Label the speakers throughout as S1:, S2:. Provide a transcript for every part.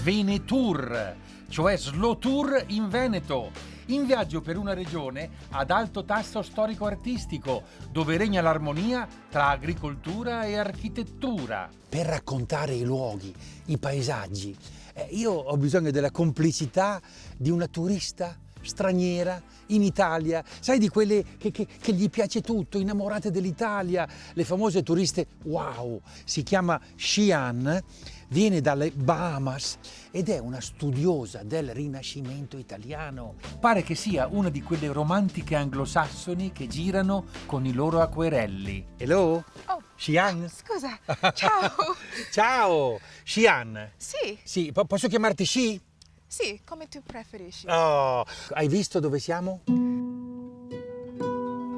S1: Venetour, cioè slow tour in Veneto, in viaggio per una regione ad alto tasso storico-artistico, dove regna l'armonia tra agricoltura e architettura.
S2: Per raccontare i luoghi, i paesaggi, io ho bisogno della complicità di una turista straniera in Italia, sai, di quelle che gli piace tutto, innamorate dell'Italia, le famose turiste wow. Si chiama Xi'an, viene dalle Bahamas ed è una studiosa del Rinascimento italiano.
S1: Pare che sia una di quelle romantiche anglosassoni che girano con i loro acquerelli.
S2: Hello?
S3: Oh,
S2: Xi'an?
S3: scusa, ciao.
S2: Ciao, Xi'an.
S3: Sì,
S2: Sì, posso chiamarti Xi?
S3: sì, come tu preferisci.
S2: Oh, hai visto dove siamo?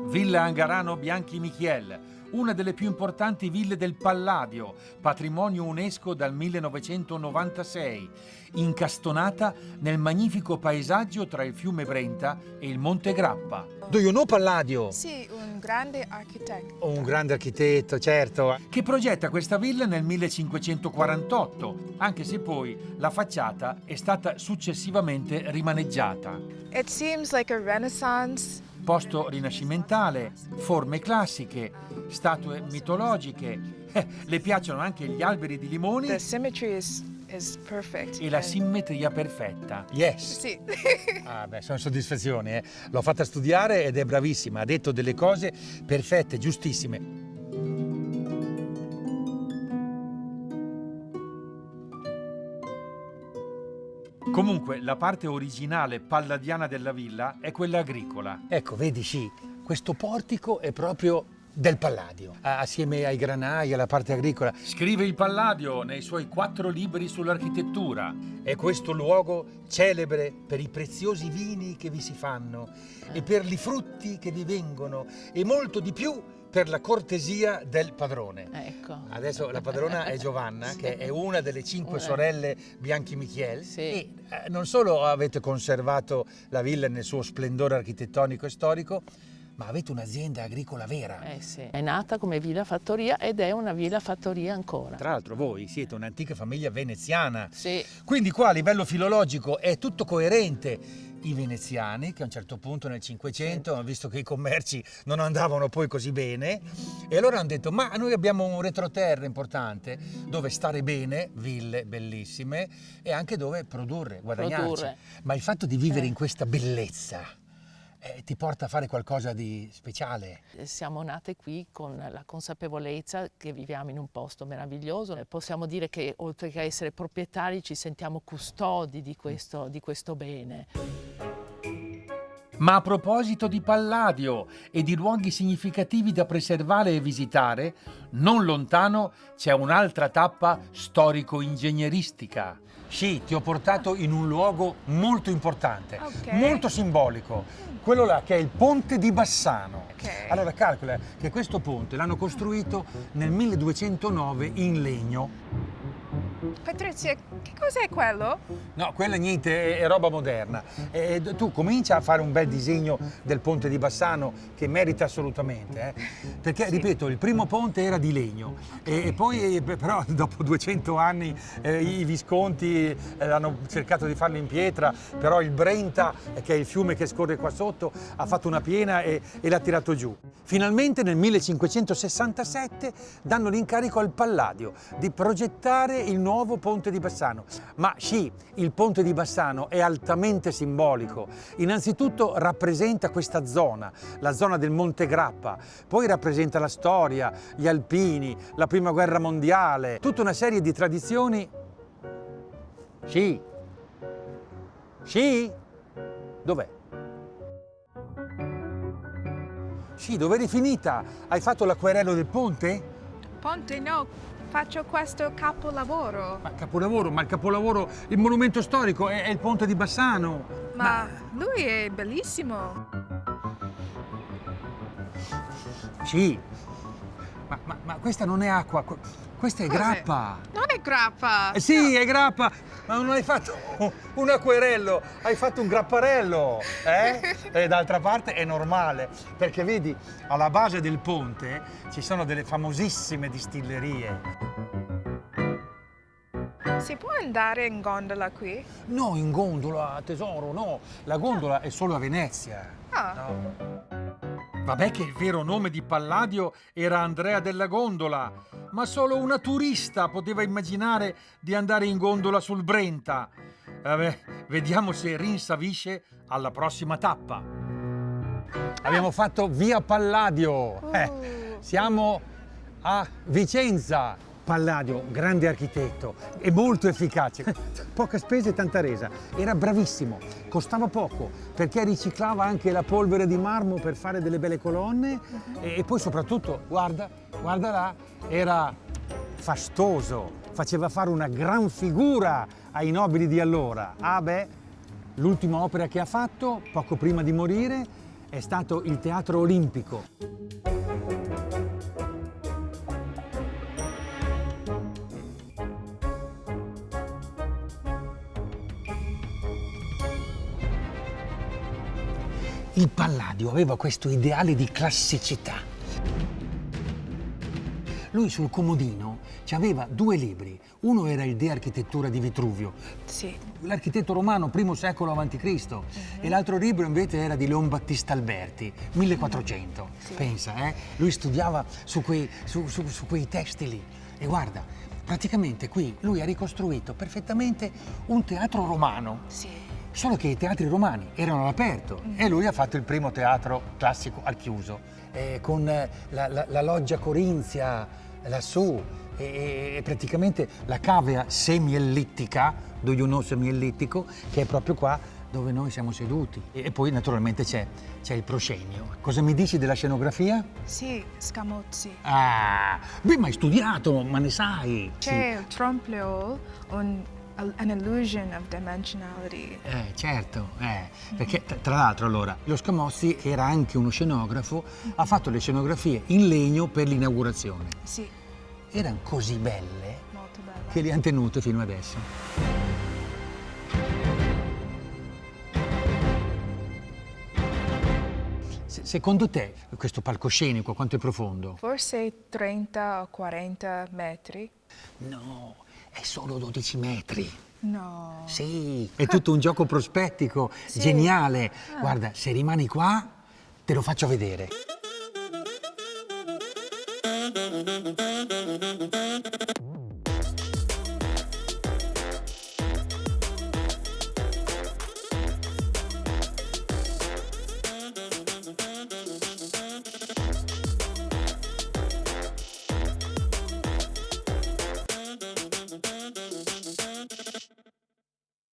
S1: Villa Angarano Bianchi Michiel, una delle più importanti ville del Palladio, patrimonio UNESCO dal 1996, incastonata nel magnifico paesaggio tra il fiume Brenta e il Monte Grappa.
S2: Do you know Palladio?
S3: Sì, un grande architetto.
S2: Un grande architetto, certo.
S1: Che progetta questa villa nel 1548, anche se poi la facciata è stata successivamente rimaneggiata.
S3: It seems like a Renaissance.
S1: Posto rinascimentale, forme classiche, statue mitologiche. Le piacciono anche gli alberi di limoni
S3: The symmetry is perfect.
S1: e la simmetria perfetta.
S2: Yes.
S3: Sì.
S2: Ah, beh, sono soddisfazioni, eh. L'ho fatta studiare ed è bravissima, ha detto delle cose perfette, giustissime.
S1: Comunque, la parte originale palladiana della villa è quella agricola.
S2: Ecco, vedi, sì, questo portico è proprio del Palladio, assieme ai granai, alla parte agricola.
S1: Scrive il Palladio nei suoi 4 libri sull'architettura.
S2: È questo luogo celebre per i preziosi vini che vi si fanno e per i frutti che vi vengono e molto di più per la cortesia del padrone.
S4: Ecco.
S2: Adesso la padrona è Giovanna, che è una delle 5 sorelle Bianchi Michiel.
S4: Sì.
S2: E non solo avete conservato la villa nel suo splendore architettonico e storico, ma avete un'azienda agricola vera.
S4: Sì. È nata come villa fattoria ed è una villa fattoria ancora.
S2: Tra l'altro voi siete un'antica famiglia veneziana.
S4: Sì.
S2: Quindi qua a livello filologico è tutto coerente. I veneziani, che a un certo punto nel Cinquecento hanno visto che i commerci non andavano poi così bene, e allora hanno detto: ma noi abbiamo un retroterra importante dove stare bene, ville bellissime, e anche dove produrre, guadagnarci. Ma il fatto di vivere in questa bellezza ti porta a fare qualcosa di speciale.
S4: Siamo nate qui con la consapevolezza che viviamo in un posto meraviglioso. Possiamo dire che oltre che essere proprietari ci sentiamo custodi di questo bene.
S1: Ma a proposito di Palladio e di luoghi significativi da preservare e visitare, non lontano c'è un'altra tappa storico-ingegneristica.
S2: Sì, ti ho portato in un luogo molto importante,
S3: Ok.
S2: molto simbolico, quello là che è il Ponte di Bassano.
S3: Ok.
S2: Allora calcola che questo ponte l'hanno costruito nel 1209 in legno.
S3: Patrizia, che cos'è quello?
S2: No, quella niente, è roba moderna. E tu comincia a fare un bel disegno del Ponte di Bassano che merita assolutamente, perché
S3: Sì.
S2: ripeto, il primo ponte era di legno e poi però dopo 200 anni i Visconti hanno cercato di farlo in pietra, però il Brenta, che è il fiume che scorre qua sotto, ha fatto una piena e l'ha tirato giù. Finalmente nel 1567 danno l'incarico al Palladio di progettare il nuovo Ponte di Bassano. Ma sì, il Ponte di Bassano è altamente simbolico. Innanzitutto rappresenta questa zona, la zona del Monte Grappa, poi rappresenta la storia, gli Alpini, la Prima Guerra Mondiale, tutta una serie di tradizioni. Sì. Sì? Dov'è? Sì, dove eri finita? Hai fatto l'acquerello del ponte?
S3: Ponte no, faccio questo capolavoro.
S2: Ma capolavoro, ma il capolavoro, il monumento storico è il Ponte di Bassano.
S3: Ma lui è bellissimo.
S2: Sì, ma questa non è acqua, questa è
S3: Cos'è?
S2: grappa.
S3: Non è grappa.
S2: Sì, è grappa, ma non hai fatto un acquerello, hai fatto un grapparello, eh? E d'altra parte è normale, perché vedi, alla base del ponte ci sono delle famosissime distillerie.
S3: Si può andare in gondola qui?
S2: No, in gondola, tesoro, no. La gondola è solo a Venezia.
S3: Ah,
S2: No.
S1: Vabbè che il vero nome di Palladio era Andrea della Gondola, ma solo una turista poteva immaginare di andare in gondola sul Brenta. Vabbè, vediamo se rinsavisce alla prossima tappa.
S2: Abbiamo fatto via Palladio. Siamo a Vicenza. Palladio, grande architetto e molto efficace. Poca spesa e tanta resa. Era bravissimo, costava poco perché riciclava anche la polvere di marmo per fare delle belle colonne e poi soprattutto, guarda là, era fastoso, faceva fare una gran figura ai nobili di allora. Ah beh, l'ultima opera che ha fatto, poco prima di morire, è stato il Teatro Olimpico. Il Palladio aveva questo ideale di classicità. Lui sul comodino aveva 2 libri. Uno era il De Architettura di Vitruvio,
S3: sì.
S2: l'architetto romano, I secolo a.C. E l'altro libro invece era di Leon Battista Alberti, 1400.
S3: Sì.
S2: Pensa, lui studiava su quei testi lì. E guarda, praticamente qui lui ha ricostruito perfettamente un teatro romano.
S3: Sì.
S2: Solo che i teatri romani erano all'aperto e lui ha fatto il primo teatro classico al chiuso, con la loggia corinzia lassù e praticamente la cavea semiellittica, do you know semiellittico, che è proprio qua dove noi siamo seduti. E poi naturalmente c'è il proscenio. Cosa mi dici della scenografia?
S3: Sì, Scamozzi.
S2: Ah, beh, ma hai studiato, ma ne sai.
S3: C'è il trompe-l'œil, an illusion of dimensionality.
S2: Certo, perché tra l'altro allora lo Scamozzi, che era anche uno scenografo, ha fatto le scenografie in legno per l'inaugurazione.
S3: Sì,
S2: Erano così belle
S3: molto bello.
S2: che le hanno tenute fino adesso. Secondo te questo palcoscenico quanto è profondo?
S3: Forse 30 o 40 metri.
S2: No, è solo 12 metri.
S3: No.
S2: Sì, è tutto un gioco prospettico,
S3: Sì.
S2: geniale. Guarda, se rimani qua, te lo faccio vedere.